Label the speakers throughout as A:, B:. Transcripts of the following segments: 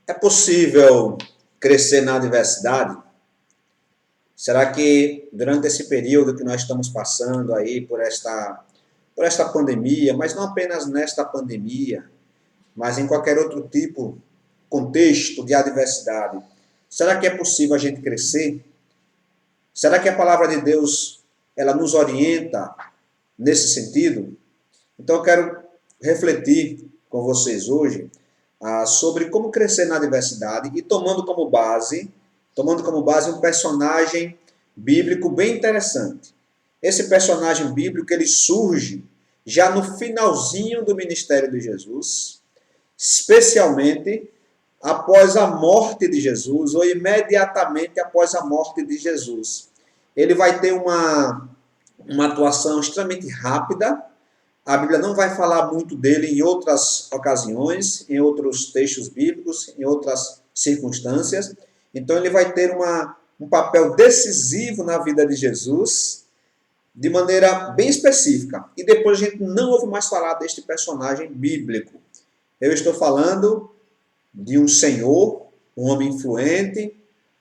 A: É possível crescer na adversidade? Será que durante esse período que nós estamos passando aí por esta pandemia, mas não apenas nesta pandemia, mas em qualquer outro tipo, contexto de adversidade, será que é possível a gente crescer? Será que a palavra de Deus ela nos orienta nesse sentido? Então eu quero refletir com vocês hoje sobre como crescer na adversidade e tomando como base um personagem bíblico bem interessante. Esse personagem bíblico ele surge já no finalzinho do ministério de Jesus, especialmente após a morte de Jesus ou imediatamente após a morte de Jesus. Ele vai ter uma atuação extremamente rápida. A Bíblia não vai falar muito dele em outras ocasiões, em outros textos bíblicos, em outras circunstâncias. Então ele vai ter um papel decisivo na vida de Jesus, de maneira bem específica. E depois a gente não ouve mais falar deste personagem bíblico. Eu estou falando de um senhor, um homem influente,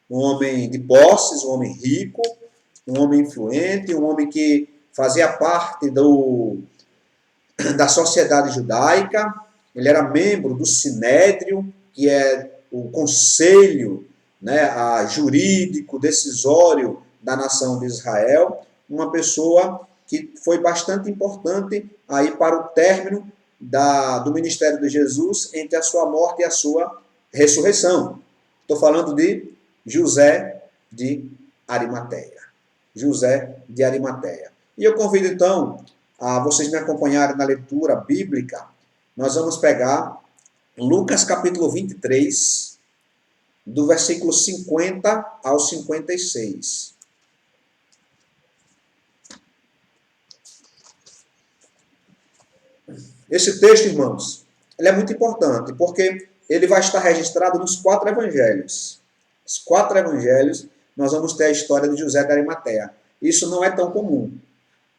A: um homem de posses, um homem rico, um homem influente, um homem que fazia parte da sociedade judaica. Ele era membro do Sinédrio, que é o conselho, jurídico, decisório da nação de Israel. Uma pessoa que foi bastante importante aí para o término do ministério de Jesus entre a sua morte e a sua ressurreição. Estou falando de José de Arimateia. José de Arimateia. E eu convido então a vocês me acompanharem na leitura bíblica. Nós vamos pegar Lucas capítulo 23, do versículo 50 ao 56. Esse texto, irmãos, ele é muito importante, porque ele vai estar registrado nos 4 evangelhos. Os 4 evangelhos, nós vamos ter a história de José de Arimateia. Isso não é tão comum,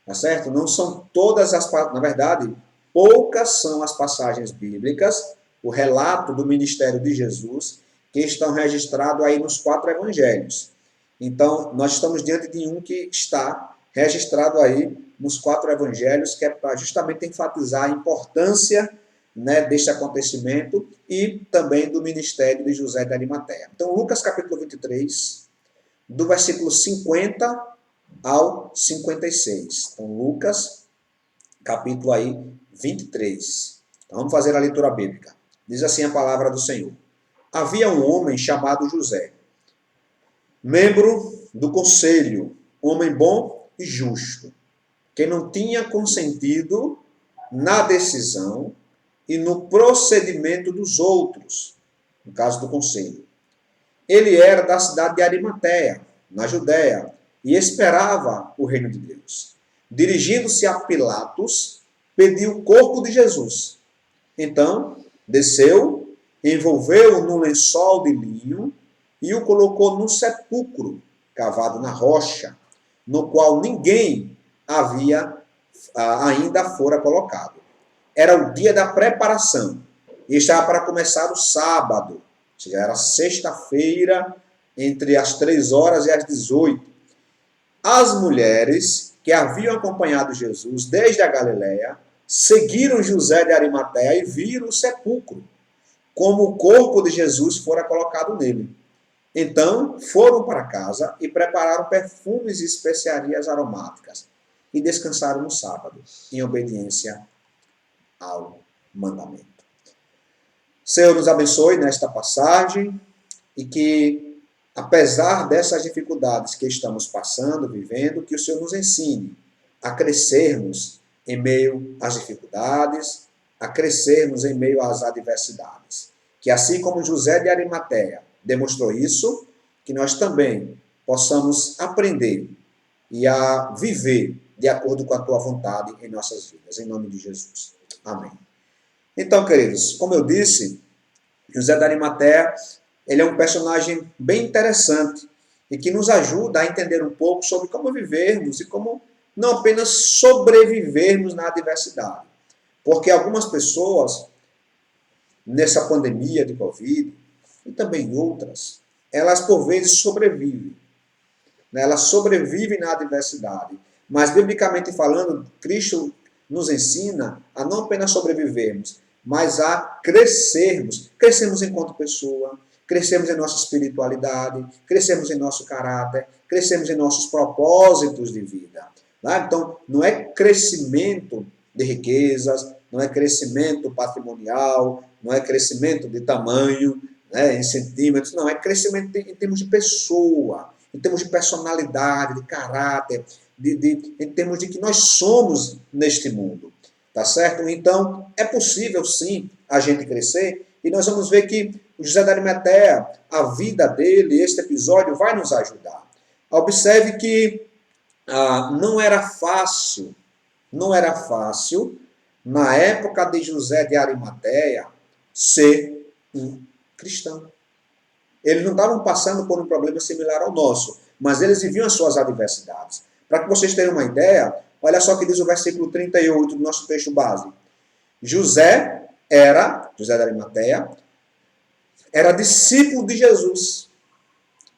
A: tá certo? Não são todas na verdade, poucas são as passagens bíblicas, o relato do ministério de Jesus, que estão registrados aí nos 4 evangelhos. Então, nós estamos diante de um que está registrado aí nos 4 evangelhos, que é para justamente enfatizar a importância, deste acontecimento e também do ministério de José de Arimateia. Então, Lucas capítulo 23, do versículo 50 ao 56. Então, Lucas capítulo aí 23. Então, vamos fazer a leitura bíblica. Diz assim a palavra do Senhor. Havia um homem chamado José, membro do conselho, homem bom e justo, que não tinha consentido na decisão e no procedimento dos outros, no caso do conselho. Ele era da cidade de Arimateia, na Judéia, e esperava o reino de Deus. Dirigindo-se a Pilatos, pediu o corpo de Jesus. Então, desceu, envolveu-o num lençol de linho e o colocou num sepulcro cavado na rocha, no qual ninguém ainda fora colocado. Era o dia da preparação e estava para começar o sábado, ou seja, era sexta-feira, entre as 3 horas e as 18. As mulheres que haviam acompanhado Jesus desde a Galiléia seguiram José de Arimateia e viram o sepulcro, como o corpo de Jesus fora colocado nele. Então foram para casa e prepararam perfumes e especiarias aromáticas e descansaram no sábado, em obediência ao mandamento. Senhor nos abençoe nesta passagem e que, apesar dessas dificuldades que estamos passando, vivendo, que o Senhor nos ensine a crescermos em meio às dificuldades, a crescermos em meio às adversidades. Que assim como José de Arimateia demonstrou isso, que nós também possamos aprender e a viver de acordo com a tua vontade em nossas vidas. Em nome de Jesus. Amém. Então, queridos, como eu disse, José de Arimateia, ele é um personagem bem interessante e que nos ajuda a entender um pouco sobre como vivermos e como não apenas sobrevivermos na adversidade. Porque algumas pessoas, nessa pandemia de Covid, e também outras, elas por vezes sobrevivem. Né? Elas sobrevivem na adversidade. Mas, biblicamente falando, Cristo nos ensina a não apenas sobrevivermos, mas a crescermos. Crescermos enquanto pessoa, crescermos em nossa espiritualidade, crescermos em nosso caráter, crescermos em nossos propósitos de vida. Tá? Então, não é crescimento de riquezas, não é crescimento patrimonial, não é crescimento de tamanho, né, em centímetros, não, é crescimento em termos de pessoa, em termos de personalidade, de caráter, em termos de que nós somos neste mundo, tá certo? Então, é possível sim a gente crescer, e nós vamos ver que o José de Arimateia, a vida dele, este episódio vai nos ajudar. Observe que não era fácil, na época de José de Arimateia, ser um cristão. Eles não estavam passando por um problema similar ao nosso, mas eles viviam as suas adversidades. Para que vocês tenham uma ideia, olha só o que diz o versículo 38 do nosso texto base. José de Arimateia, era discípulo de Jesus,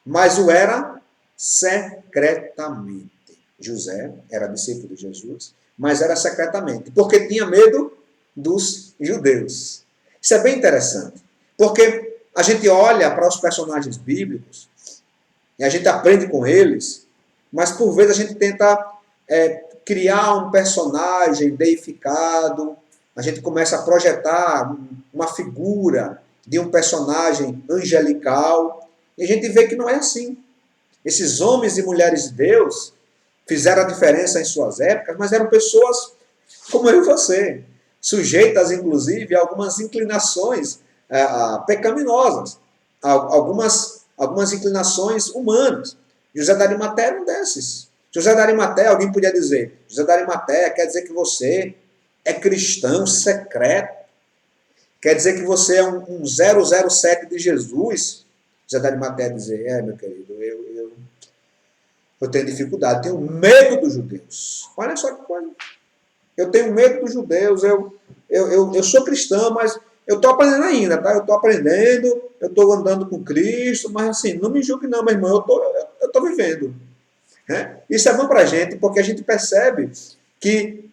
A: mas o era secretamente. José era discípulo de Jesus, mas era secretamente, porque tinha medo dos judeus. Isso é bem interessante, porque a gente olha para os personagens bíblicos e a gente aprende com eles, mas por vezes a gente tenta criar um personagem deificado, a gente começa a projetar uma figura de um personagem angelical, e a gente vê que não é assim. Esses homens e mulheres de Deus fizeram a diferença em suas épocas, mas eram pessoas como eu e você, sujeitas, inclusive, a algumas inclinações pecaminosas, algumas inclinações humanas. José de Arimateia era um desses. José de Arimateia, alguém podia dizer, José de Arimateia quer dizer que você é cristão secreto, quer dizer que você é um 007 de Jesus. José de Arimateia dizer, meu querido, eu tenho dificuldade, tenho medo dos judeus. Olha só que coisa. Eu tenho medo dos judeus, eu sou cristão, mas eu estou aprendendo ainda, tá? Eu estou aprendendo, eu estou andando com Cristo, mas assim, não me julgue não, meu irmão, eu estou vivendo. Né? Isso é bom para a gente, porque a gente percebe que,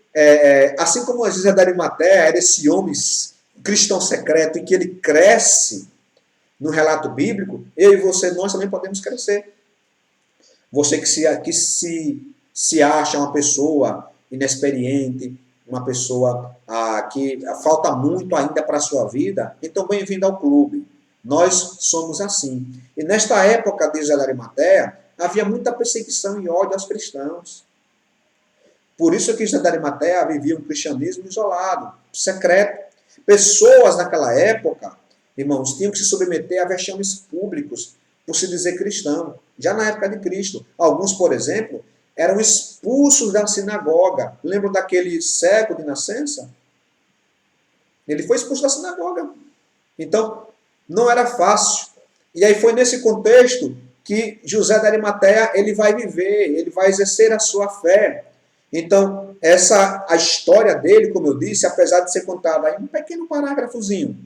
A: assim como José de Arimateia era esse homem cristão secreto e que ele cresce no relato bíblico, eu e você, nós também podemos crescer. Você que se acha uma pessoa inexperiente, uma pessoa que falta muito ainda para a sua vida, então bem-vindo ao clube. Nós somos assim. E nesta época de José de Arimateia, havia muita perseguição e ódio aos cristãos. Por isso que José de Arimateia vivia um cristianismo isolado, secreto. Pessoas naquela época, irmãos, tinham que se submeter a vexames públicos por se dizer cristão. Já na época de Cristo, alguns, por exemplo, eram expulsos da sinagoga. Lembram daquele cego de nascença? Ele foi expulso da sinagoga. Então, não era fácil. E aí foi nesse contexto que José de Arimateia ele vai viver, ele vai exercer a sua fé. Então, a história dele, como eu disse, apesar de ser contada em um pequeno parágrafozinho,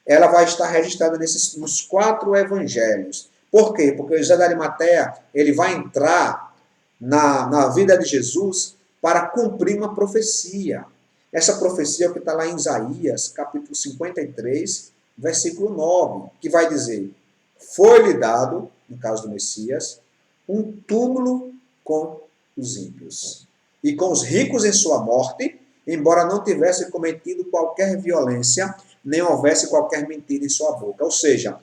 A: ela vai estar registrada nos 4 evangelhos. Por quê? Porque José de Arimateia ele vai entrar na vida de Jesus para cumprir uma profecia. Essa profecia é o que está lá em Isaías, capítulo 53, versículo 9, que vai dizer: foi-lhe dado, no caso do Messias, um túmulo com os ímpios, e com os ricos em sua morte, embora não tivesse cometido qualquer violência, nem houvesse qualquer mentira em sua boca. Ou seja,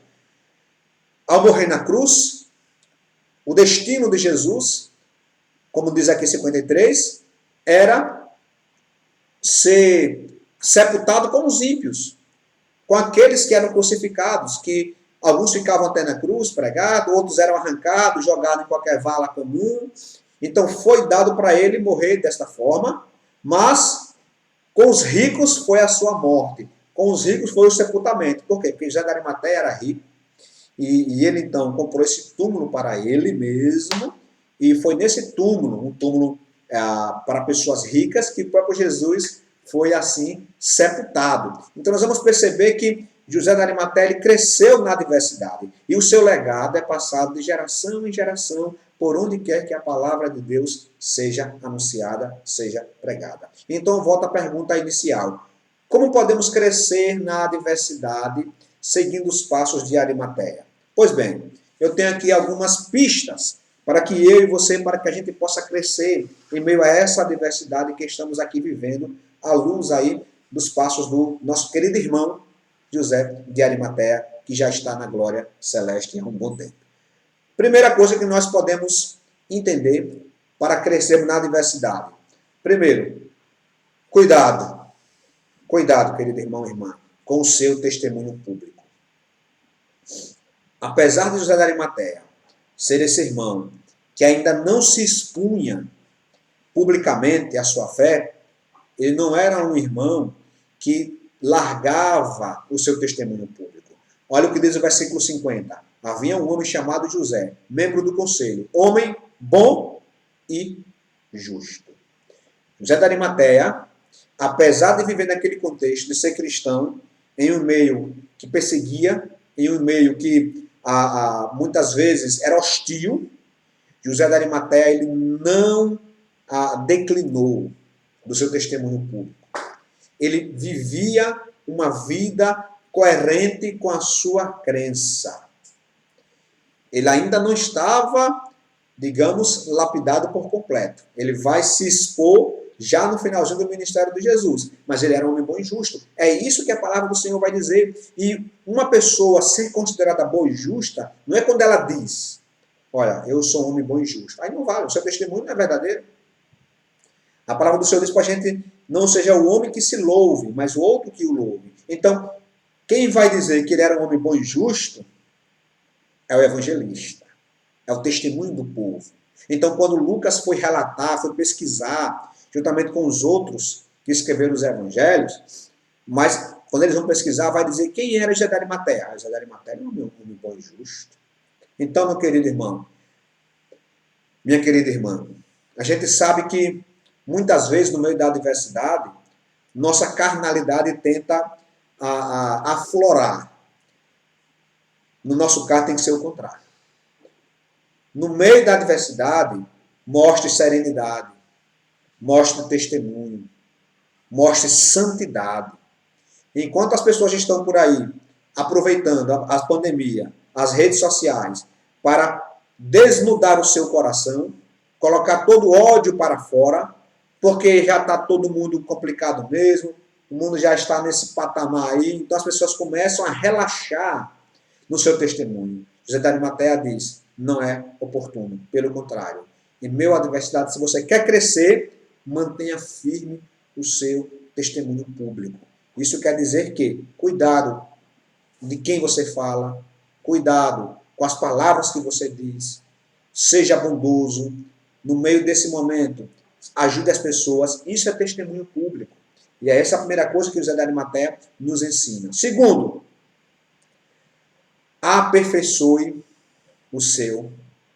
A: ao morrer na cruz, o destino de Jesus, como diz aqui 53, era ser sepultado com os ímpios, com aqueles que eram crucificados, que alguns ficavam até na cruz, pregados, outros eram arrancados, jogados em qualquer vala comum. Então foi dado para ele morrer desta forma, mas com os ricos foi a sua morte, com os ricos foi o sepultamento. Por quê? Porque José de Arimateia era rico, e ele então comprou esse túmulo para ele mesmo, e foi nesse túmulo, um túmulo para pessoas ricas, que o próprio Jesus foi assim sepultado. Então nós vamos perceber que José de Arimateia ele cresceu na adversidade. E o seu legado é passado de geração em geração, por onde quer que a palavra de Deus seja anunciada, seja pregada. Então, volta à pergunta inicial. Como podemos crescer na adversidade seguindo os passos de Arimateia? Pois bem, eu tenho aqui algumas pistas para que eu e você, para que a gente possa crescer em meio a essa adversidade que estamos aqui vivendo, à luz aí dos passos do nosso querido irmão José de Arimateia, que já está na glória celeste há um bom tempo. Primeira coisa que nós podemos entender para crescermos na adversidade. Primeiro, cuidado. Cuidado, querido irmão e irmã, com o seu testemunho público. Apesar de José de Arimateia ser esse irmão que ainda não se expunha publicamente a sua fé, ele não era um irmão que largava o seu testemunho público. Olha o que diz o versículo 50. Havia um homem chamado José, membro do conselho, homem bom e justo. José de Arimateia, apesar de viver naquele contexto de ser cristão, em um meio que perseguia, em um meio que muitas vezes era hostil, José de Arimateia ele não declinou do seu testemunho público. Ele vivia uma vida coerente com a sua crença. Ele ainda não estava, digamos, lapidado por completo. Ele vai se expor já no finalzinho do ministério de Jesus. Mas ele era um homem bom e justo. É isso que a palavra do Senhor vai dizer. E uma pessoa ser considerada boa e justa, não é quando ela diz, olha, eu sou um homem bom e justo. Aí não vale, o seu testemunho não é verdadeiro. A palavra do Senhor diz para a gente, não seja o homem que se louve, mas o outro que o louve. Então, quem vai dizer que ele era um homem bom e justo é o evangelista. É o testemunho do povo. Então, quando Lucas foi relatar, foi pesquisar, juntamente com os outros que escreveram os evangelhos, mas quando eles vão pesquisar, vai dizer quem era José de Arimateia. José de Arimateia era um homem bom e justo. Então, meu querido irmão, minha querida irmã, a gente sabe que muitas vezes, no meio da adversidade, nossa carnalidade tenta aflorar. No nosso caso, tem que ser o contrário. No meio da adversidade, mostre serenidade, mostre testemunho, mostre santidade. Enquanto as pessoas estão por aí aproveitando a pandemia, as redes sociais, para desnudar o seu coração, colocar todo o ódio para fora, porque já está todo mundo complicado mesmo, o mundo já está nesse patamar aí, então as pessoas começam a relaxar no seu testemunho. José de Arimateia diz, não é oportuno, pelo contrário. Em meio à adversidade, se você quer crescer, mantenha firme o seu testemunho público. Isso quer dizer que, cuidado de quem você fala, cuidado com as palavras que você diz, seja bondoso, no meio desse momento, ajude as pessoas, isso é testemunho público. E é essa a primeira coisa que o José de Arimateia nos ensina. Segundo, aperfeiçoe o seu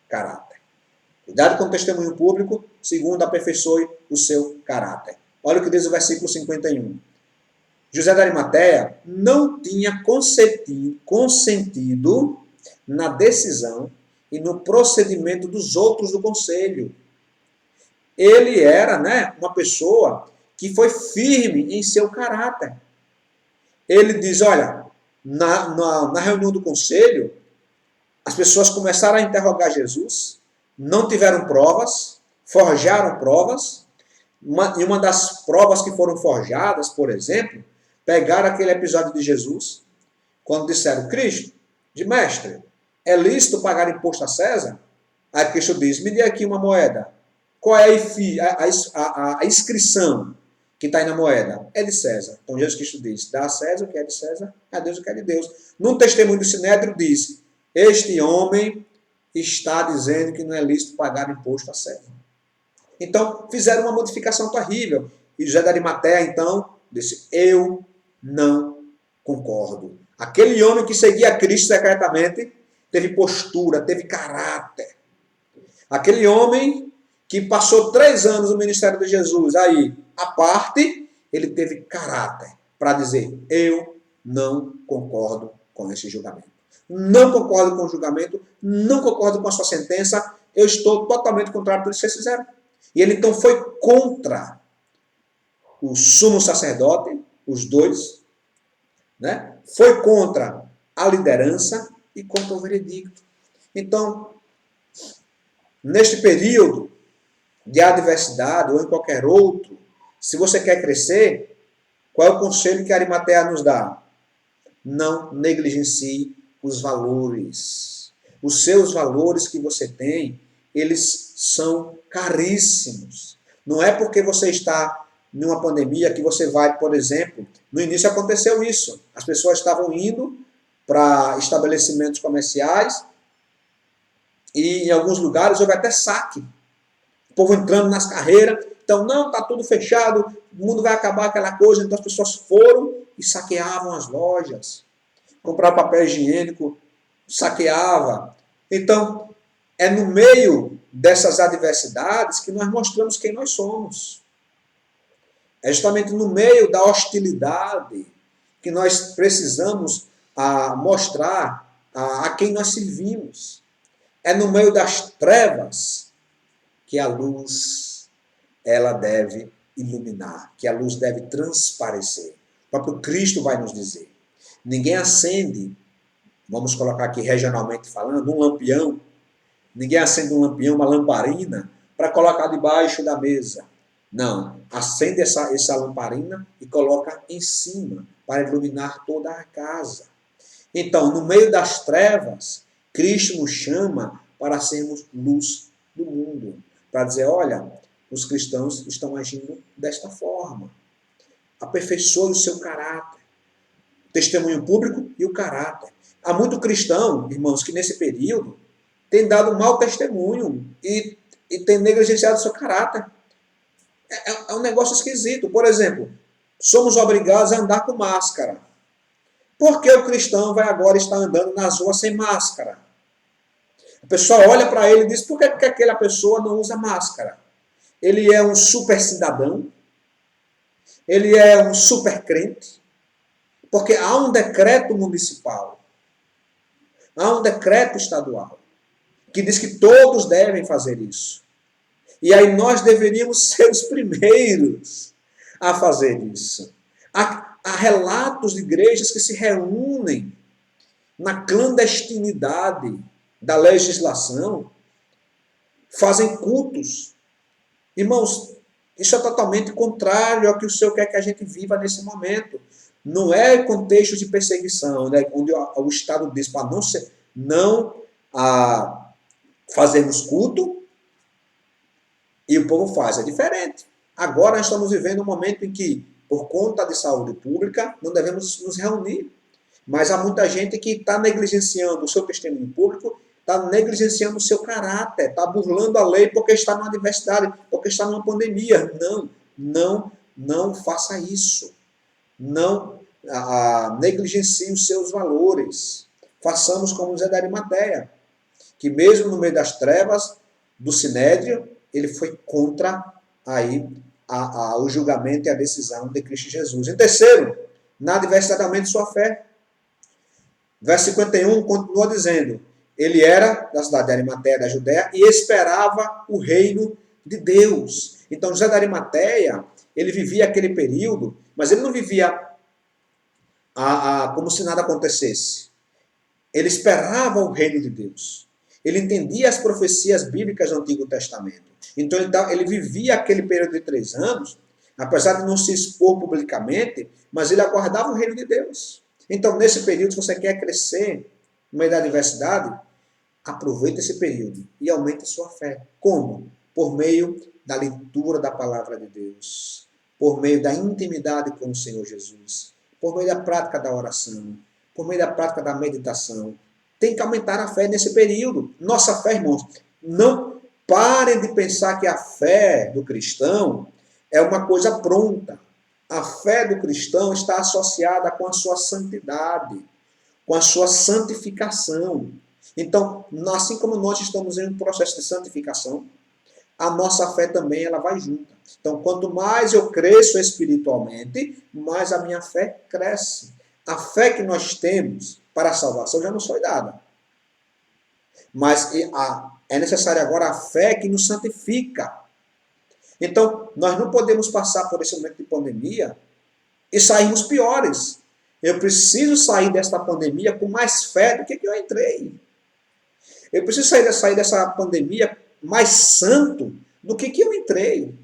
A: caráter. Cuidado com o testemunho público. Segundo, aperfeiçoe o seu caráter. Olha o que diz o versículo 51. José de Arimateia não tinha consentido na decisão e no procedimento dos outros do conselho. Ele era, uma pessoa que foi firme em seu caráter. Ele diz, olha, na reunião do conselho, as pessoas começaram a interrogar Jesus, não tiveram provas, forjaram provas, e uma das provas que foram forjadas, por exemplo, pegaram aquele episódio de Jesus, quando disseram, Cristo, de mestre, é lícito pagar imposto a César? Aí Cristo diz, me dê aqui uma moeda. Qual é a inscrição que está aí na moeda? É de César. Então Jesus Cristo diz, dá a César o que é de César, a Deus o que é de Deus. Num testemunho do Sinédrio diz, este homem está dizendo que não é lícito pagar imposto a César. Então fizeram uma modificação terrível. E José de Arimateia então disse, eu não concordo. Aquele homem que seguia Cristo secretamente teve postura, teve caráter. Aquele homem que passou 3 anos no ministério de Jesus, aí, à parte, ele teve caráter para dizer, eu não concordo com esse julgamento. Não concordo com o julgamento, não concordo com a sua sentença, eu estou totalmente contrário por isso que vocês fizeram. E ele então foi contra o sumo sacerdote, os dois, né? Foi contra a liderança e contra o veredicto. Então, neste período de adversidade ou em qualquer outro, se você quer crescer, qual é o conselho que Arimateia nos dá? Não negligencie os valores. Os seus valores que você tem, eles são caríssimos. Não é porque você está numa pandemia que você vai, por exemplo, no início aconteceu isso. As pessoas estavam indo para estabelecimentos comerciais e em alguns lugares houve até saque. O povo entrando nas carreiras. Então, não, está tudo fechado, o mundo vai acabar aquela coisa. Então as pessoas foram e saqueavam as lojas. Compravam papel higiênico, saqueava. Então, é no meio dessas adversidades que nós mostramos quem nós somos. É justamente no meio da hostilidade que nós precisamos mostrar a quem nós servimos. É no meio das trevas que a luz ela deve iluminar, que a luz deve transparecer. O próprio Cristo vai nos dizer. Ninguém acende, vamos colocar aqui regionalmente falando, um lampião. Ninguém acende um lampião, uma lamparina, para colocar debaixo da mesa. Não, acende essa lamparina e coloca em cima, para iluminar toda a casa. Então, no meio das trevas, Cristo nos chama para sermos luz do mundo. Para dizer, olha, os cristãos estão agindo desta forma. Aperfeiçoe o seu caráter. Testemunho público e o caráter. Há muito cristão, irmãos, que nesse período tem dado mau testemunho e tem negligenciado o seu caráter. É um negócio esquisito. Por exemplo, somos obrigados a andar com máscara. Por que o cristão vai agora estar andando nas ruas sem máscara? A pessoa olha para ele e diz, por que aquela pessoa não usa máscara? Ele é um super cidadão? Ele é um super crente? Porque há um decreto municipal, há um decreto estadual, que diz que todos devem fazer isso. E aí nós deveríamos ser os primeiros a fazer isso. Há relatos de igrejas que se reúnem na clandestinidade da legislação, fazem cultos. Irmãos, isso é totalmente contrário ao que o Senhor quer que a gente viva nesse momento. Não é contexto de perseguição, né, onde o Estado diz para não fazermos culto e o povo faz. É diferente. Agora nós estamos vivendo um momento em que, por conta de saúde pública, não devemos nos reunir. Mas há muita gente que está negligenciando o seu testemunho público, está negligenciando o seu caráter, está burlando a lei porque está numa adversidade, porque está numa pandemia. Não faça isso. Não negligencie os seus valores. Façamos como José de Arimateia, que mesmo no meio das trevas do Sinédrio, ele foi contra o julgamento e a decisão de Cristo Jesus. Em terceiro, na adversidade aumente sua fé. Verso 51 continua dizendo, ele era da cidade de Arimateia, da Judéia, e esperava o reino de Deus. Então, José de Arimateia, ele vivia aquele período, mas ele não vivia como se nada acontecesse. Ele esperava o reino de Deus. Ele entendia as profecias bíblicas do Antigo Testamento. Então, ele vivia aquele período de 3 anos, apesar de não se expor publicamente, mas ele aguardava o reino de Deus. Então, nesse período, se você quer crescer no meio da adversidade, aproveite esse período e aumente sua fé. Como? Por meio da leitura da palavra de Deus, por meio da intimidade com o Senhor Jesus, por meio da prática da oração, por meio da prática da meditação. Tem que aumentar a fé nesse período. Nossa fé, irmãos, não parem de pensar que a fé do cristão é uma coisa pronta. A fé do cristão está associada com a sua santidade, com a sua santificação. Então, assim como nós estamos em um processo de santificação, a nossa fé também ela vai junta. Então, quanto mais eu cresço espiritualmente, mais a minha fé cresce. A fé que nós temos para a salvação já nos foi dada. Mas é necessária agora a fé que nos santifica. Então, nós não podemos passar por esse momento de pandemia e sairmos piores. Eu preciso sair desta pandemia com mais fé do que eu entrei. Eu preciso sair dessa pandemia mais santo do que eu entrei.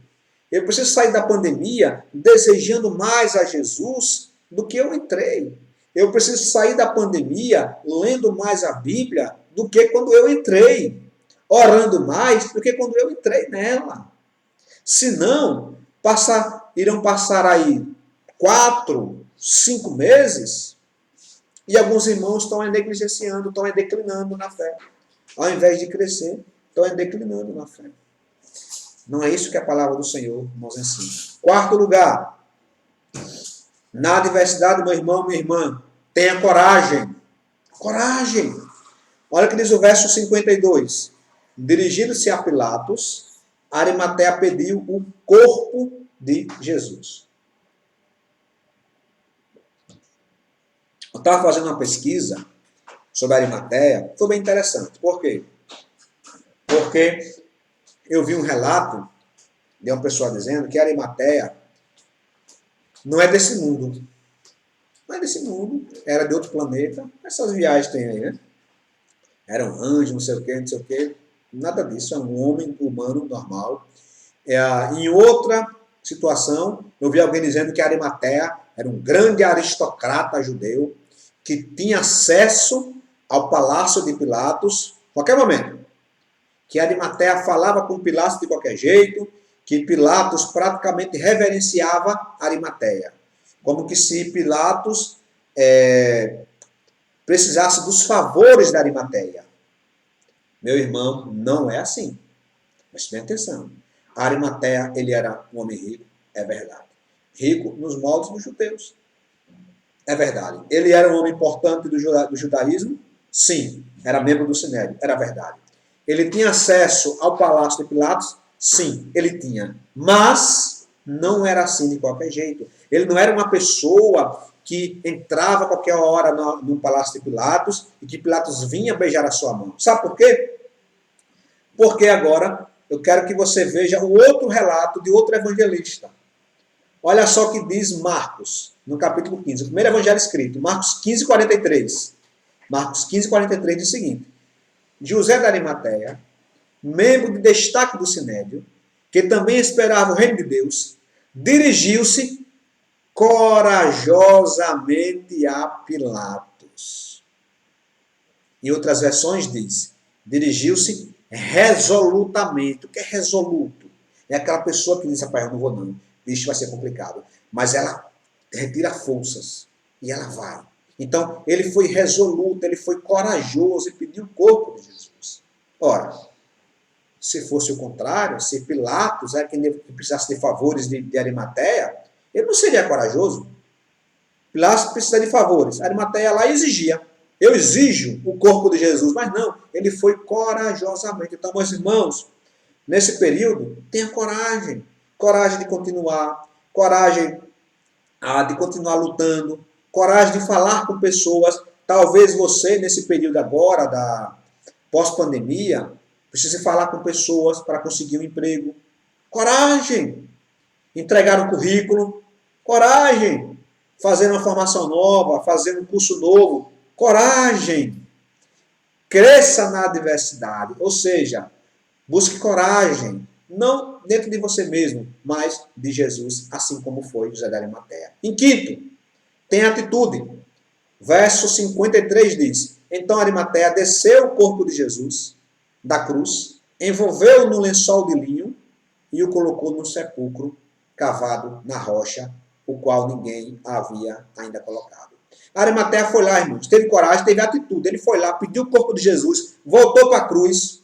A: Eu preciso sair da pandemia desejando mais a Jesus do que eu entrei. Eu preciso sair da pandemia lendo mais a Bíblia do que quando eu entrei. Orando mais do que quando eu entrei nela. Senão, irão passar aí 4, 5 meses e alguns irmãos estão negligenciando, estão declinando na fé. Ao invés de crescer, estão declinando na fé. Não é isso que a palavra do Senhor nos ensina. Quarto lugar, na adversidade, meu irmão, minha irmã, tenha coragem. Coragem. Olha o que diz o verso 52. Dirigindo-se a Pilatos, Arimateia pediu o corpo de Jesus. Eu estava fazendo uma pesquisa sobre Arimateia, foi bem interessante. Por quê? Porque eu vi um relato de uma pessoa dizendo que Arimateia não é desse mundo. Não é desse mundo, era de outro planeta. Essas viagens tem aí, né? Era um anjo, não sei o quê, não sei o quê. Nada disso, é um homem humano normal. Em outra situação, eu vi alguém dizendo que Arimateia era um grande aristocrata judeu que tinha acesso ao palácio de Pilatos a qualquer momento. Que Arimateia falava com Pilatos de qualquer jeito, que Pilatos praticamente reverenciava Arimateia. Como que se Pilatos precisasse dos favores da Arimateia. Meu irmão, não é assim. Preste bem atenção. Arimateia, ele era um homem rico, é verdade. Rico nos moldes dos judeus. É verdade. Ele era um homem importante do judaísmo? Sim. Era membro do Sinédrio? Era verdade. Ele tinha acesso ao palácio de Pilatos? Sim, ele tinha. Mas não era assim de qualquer jeito. Ele não era uma pessoa que entrava a qualquer hora no palácio de Pilatos e que Pilatos vinha beijar a sua mão. Sabe por quê? Porque agora eu quero que você veja o outro relato de outro evangelista. Olha só o que diz Marcos, no capítulo 15. O primeiro evangelho escrito, Marcos 15, 43. Marcos 15, 43 diz o seguinte. José da Arimateia, membro de destaque do Sinédrio, que também esperava o reino de Deus, dirigiu-se corajosamente a Pilatos. Em outras versões diz, dirigiu-se resolutamente. O que é resoluto? É aquela pessoa que diz, rapaz, eu não vou não, isso vai ser complicado. Mas ela retira forças e ela vai. Então, ele foi resoluto, ele foi corajoso e pediu o corpo de Jesus. Ora, se fosse o contrário, se Pilatos era quem precisasse de favores de Arimateia, ele não seria corajoso. Pilatos precisa de favores. Arimateia lá exigia. Eu exijo o corpo de Jesus, mas não, ele foi corajosamente. Então, meus irmãos, nesse período, tenha coragem. Coragem de continuar, coragem de continuar lutando, coragem de falar com pessoas. Talvez você, nesse período agora, da pós-pandemia, precise falar com pessoas para conseguir um emprego. Coragem! Entregar um currículo. Coragem! Fazer uma formação nova, fazer um curso novo. Coragem! Cresça na adversidade, ou seja, busque coragem, não dentro de você mesmo, mas de Jesus, assim como foi José da Arimateia. Em quinto, tenha atitude. Verso 53 diz, então Arimateia desceu o corpo de Jesus da cruz, envolveu-o no lençol de linho e o colocou no sepulcro cavado na rocha, o qual ninguém havia ainda colocado. Arimateia foi lá, irmãos, teve coragem, teve atitude. Ele foi lá, pediu o corpo de Jesus, voltou para a cruz.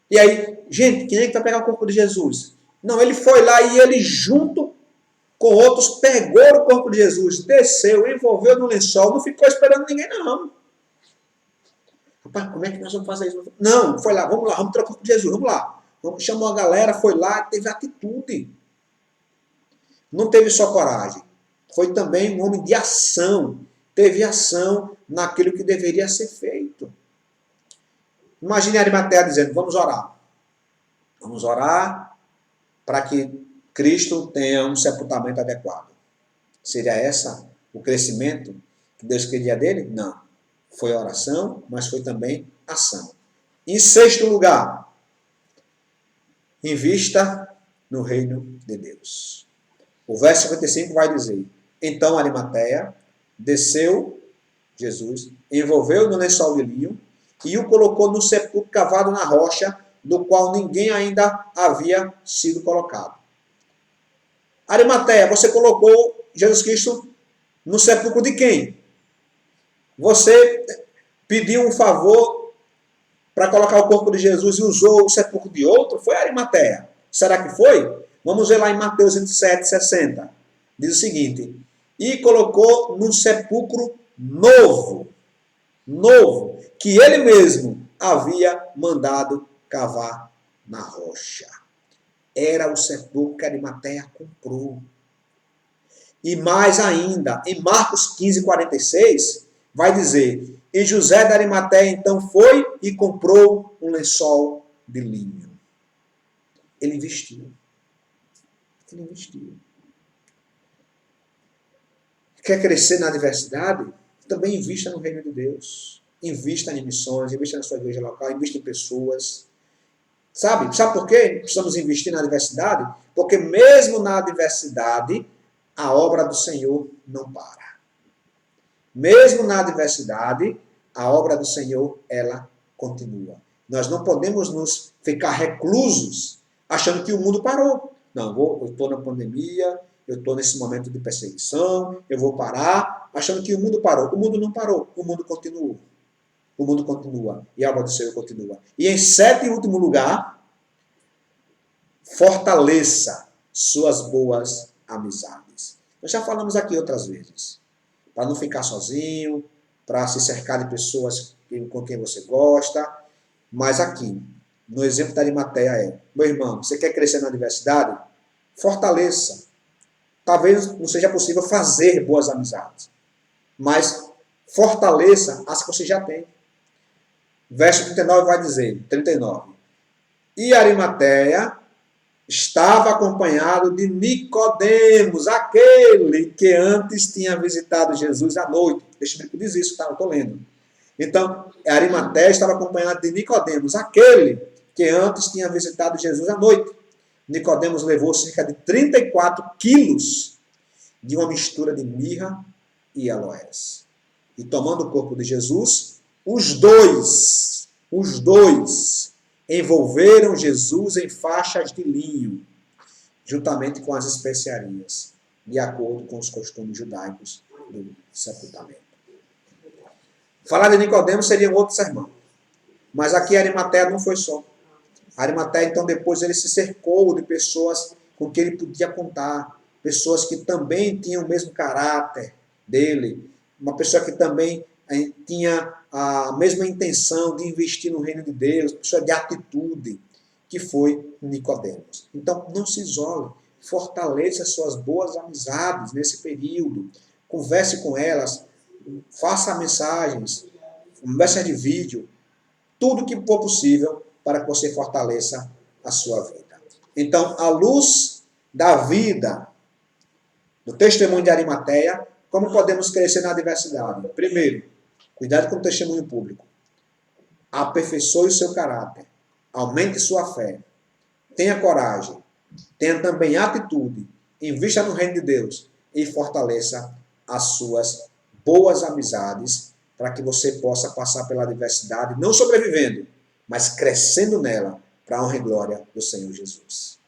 A: E aí, gente, quem é que vai pegar o corpo de Jesus? Não, ele foi lá e ele, junto com outros, pegou o corpo de Jesus, desceu, envolveu no lençol, não ficou esperando ninguém, não. Rapaz, como é que nós vamos fazer isso? Não, foi lá, vamos tirar o corpo de Jesus, vamos lá. Chamou a galera, foi lá, teve atitude. Não teve só coragem, foi também um homem de ação. Teve ação naquilo que deveria ser feito. Imagine Arimateia dizendo, vamos orar. Vamos orar para que Cristo tenha um sepultamento adequado. Seria essa o crescimento que Deus queria dele? Não. Foi oração, mas foi também ação. Em sexto lugar, invista no reino de Deus. O verso 55 vai dizer, então Arimateia desceu Jesus, envolveu no lençol de linho e o colocou no sepulcro cavado na rocha, do qual ninguém ainda havia sido colocado. Arimateia, você colocou Jesus Cristo no sepulcro de quem? Você pediu um favor para colocar o corpo de Jesus e usou o sepulcro de outro? Foi Arimateia. Será que foi? Vamos ver lá em Mateus 27, 60. Diz o seguinte, e colocou num sepulcro novo, que ele mesmo havia mandado cavar na rocha. Era o sepulcro que Arimateia comprou. E mais ainda, em Marcos 15, 46, vai dizer, e José de Arimateia então foi e comprou um lençol de linho. Ele investiu. Ele investiu. Quer crescer na adversidade? Também invista no reino de Deus. Invista em missões, invista na sua igreja local, invista em pessoas. Sabe por quê precisamos investir na adversidade? Porque mesmo na adversidade, a obra do Senhor não para. Mesmo na adversidade, a obra do Senhor, ela continua. Nós não podemos nos ficar reclusos, achando que o mundo parou. Não, eu estou na pandemia, eu estou nesse momento de perseguição, eu vou parar, achando que o mundo parou. O mundo não parou, o mundo continuou. O mundo continua e a obra do Senhor continua. E em sétimo e último lugar, fortaleça suas boas amizades. Nós já falamos aqui outras vezes. Para não ficar sozinho, para se cercar de pessoas com quem você gosta. Mas aqui, no exemplo da Arimateia é, meu irmão, você quer crescer na adversidade? Fortaleça. Talvez não seja possível fazer boas amizades, mas fortaleça as que você já tem. Verso 39 vai dizer, 39. E Arimateia estava acompanhado de Nicodemos, aquele que antes tinha visitado Jesus à noite. Deixa eu ver o que diz isso, tá? Eu estou lendo. Então, Arimateia estava acompanhado de Nicodemos, aquele que antes tinha visitado Jesus à noite. Nicodemos levou cerca de 34 quilos de uma mistura de mirra e aloés. E tomando o corpo de Jesus, os dois envolveram Jesus em faixas de linho, juntamente com as especiarias, de acordo com os costumes judaicos do sepultamento. Falar de Nicodemos seria um outro sermão. Mas aqui Arimateia não foi só. Arimateia, então, depois ele se cercou de pessoas com quem ele podia contar, pessoas que também tinham o mesmo caráter dele, uma pessoa que também tinha a mesma intenção de investir no reino de Deus, pessoa de atitude, que foi Nicodemos. Então, não se isole, fortaleça suas boas amizades nesse período, converse com elas, faça mensagens, conversa de vídeo, tudo que for possível para que você fortaleça a sua vida. Então, à luz da vida, do testemunho de Arimateia, como podemos crescer na adversidade? Primeiro, cuidado com o testemunho público. Aperfeiçoe o seu caráter. Aumente sua fé. Tenha coragem. Tenha também atitude. Invista no reino de Deus e fortaleça as suas boas amizades para que você possa passar pela adversidade, não sobrevivendo, mas crescendo nela para a honra e glória do Senhor Jesus.